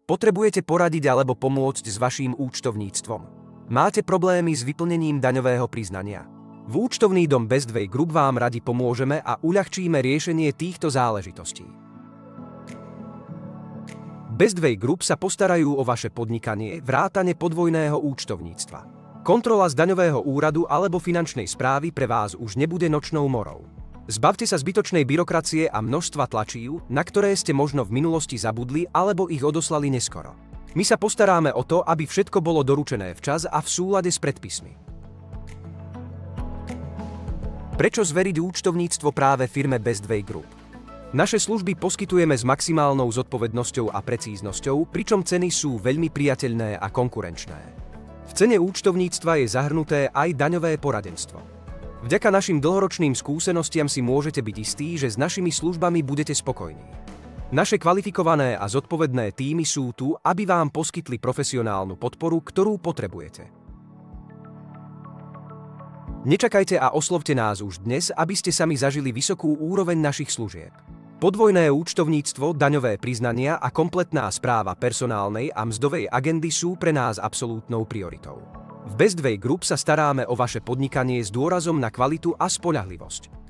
Potrebujete poradiť alebo pomôcť s vaším účtovníctvom. Máte problémy s vyplnením daňového priznania. V Účtovný dom Bestway Group vám radi pomôžeme a uľahčíme riešenie týchto záležitostí. Bestway Group sa postarajú o vaše podnikanie vrátane podvojného účtovníctva. Kontrola z daňového úradu alebo finančnej správy pre vás už nebude nočnou morou. Zbavte sa zbytočnej byrokracie a množstva tlačív, na ktoré ste možno v minulosti zabudli alebo ich odoslali neskoro. My sa postaráme o to, aby všetko bolo doručené včas a v súlade s predpismi. Prečo zveriť účtovníctvo práve firme Bestway Group? Naše služby poskytujeme s maximálnou zodpovednosťou a precíznosťou, pričom ceny sú veľmi priateľné a konkurenčné. V cene účtovníctva je zahrnuté aj daňové poradenstvo. Vďaka našim dlhoročným skúsenostiam si môžete byť istí, že s našimi službami budete spokojní. Naše kvalifikované a zodpovedné tímy sú tu, aby vám poskytli profesionálnu podporu, ktorú potrebujete. Nečakajte a oslovte nás už dnes, aby ste sami zažili vysokú úroveň našich služieb. Podvojné účtovníctvo, daňové priznania a kompletná správa personálnej a mzdovej agendy sú pre nás absolútnou prioritou. V Bestway Group sa staráme o vaše podnikanie s dôrazom na kvalitu a spoľahlivosť.